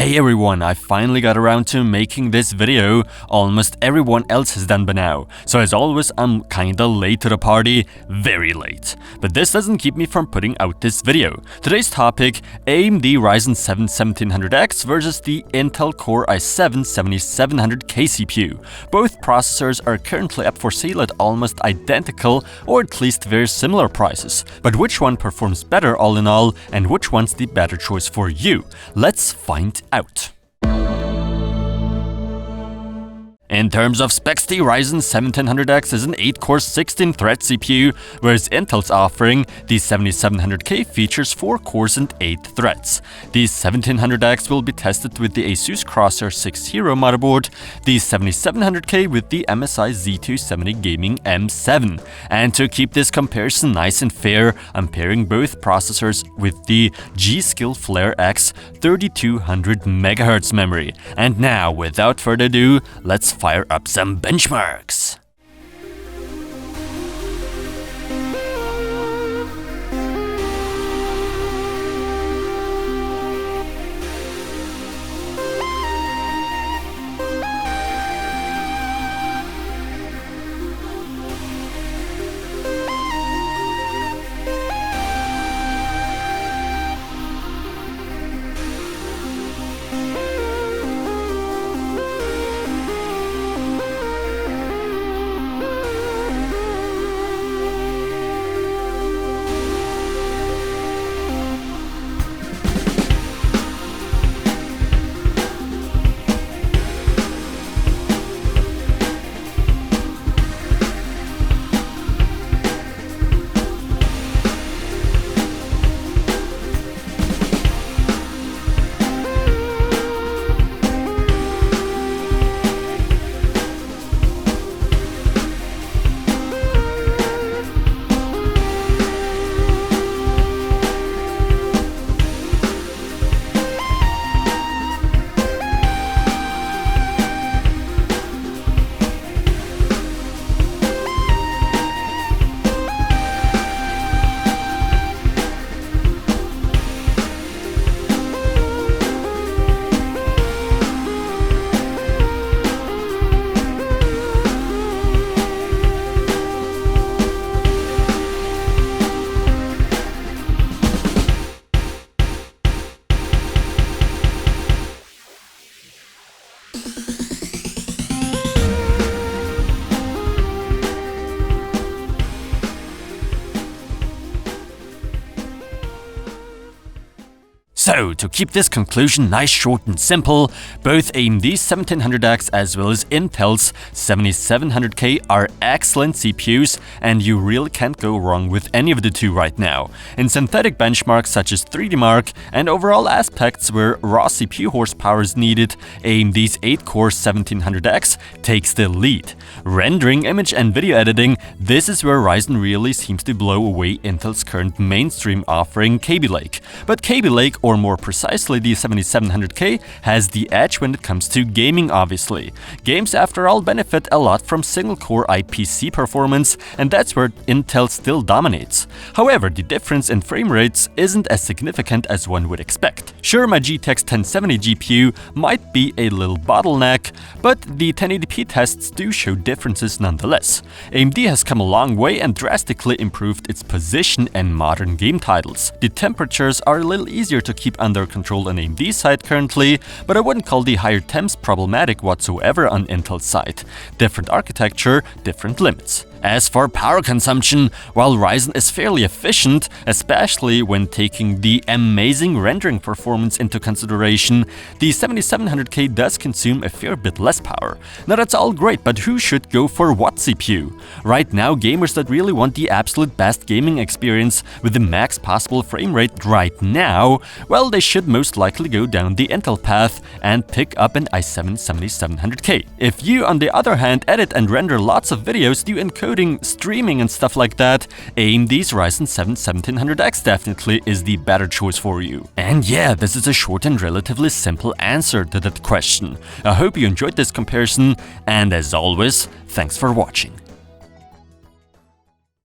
Hey everyone, I finally got around to making this video. Almost everyone else has done by now, so as always I'm kinda late to the party, very late. But this doesn't keep me from putting out this video. Today's topic, AMD Ryzen 7 7700X versus the Intel Core i7-7700K CPU. Both processors are currently up for sale at almost identical or at least very similar prices. But which one performs better all in all, and which one's the better choice for you? Let's find out. In terms of specs, the Ryzen 7 7700X is an 8-core 16-thread CPU, whereas Intel's offering, the 7700K, features 4 cores and 8 threads. The 1700X will be tested with the ASUS Crosshair 6 Hero motherboard, the 7700K with the MSI Z270 Gaming M7. And to keep this comparison nice and fair, I'm pairing both processors with the G-Skill Flare X 3200 MHz memory. And now, without further ado, let's fire up some benchmarks. So, to keep this conclusion nice, short and simple, both AMD's 1700X as well as Intel's 7700K are excellent CPUs, and you really can't go wrong with any of the two right now. In synthetic benchmarks such as 3D and overall aspects where raw CPU horsepower is needed, AMD's 8-core 1700X takes the lead. Rendering, image and video editing, this is where Ryzen really seems to blow away Intel's current mainstream offering, Kaby Lake. But Kaby Lake, or more precisely the 7700K, has the edge when it comes to gaming obviously. Games after all benefit a lot from single-core IPC performance, and that's where Intel still dominates. However, the difference in frame rates isn't as significant as one would expect. Sure, my GTX 1070 GPU might be a little bottleneck, but the 1080p tests do show differences nonetheless. AMD has come a long way and drastically improved its position in modern game titles. The temperatures are a little easier to keep under control on AMD's side currently, but I wouldn't call the higher temps problematic whatsoever on Intel's side. Different architecture, different limits. As for power consumption, while Ryzen is fairly efficient, especially when taking the amazing rendering performance into consideration, the 7700K does consume a fair bit less power. Now that's all great, but who should go for what CPU? Right now, gamers that really want the absolute best gaming experience with the max possible frame rate right now, well, they should most likely go down the Intel path and pick up an i7-7700K. If you, on the other hand, edit and render lots of videos, do encode streaming and stuff like that, AMD's Ryzen 7 1700X definitely is the better choice for you. And yeah, this is a short and relatively simple answer to that question. I hope you enjoyed this comparison, and as always, thanks for watching.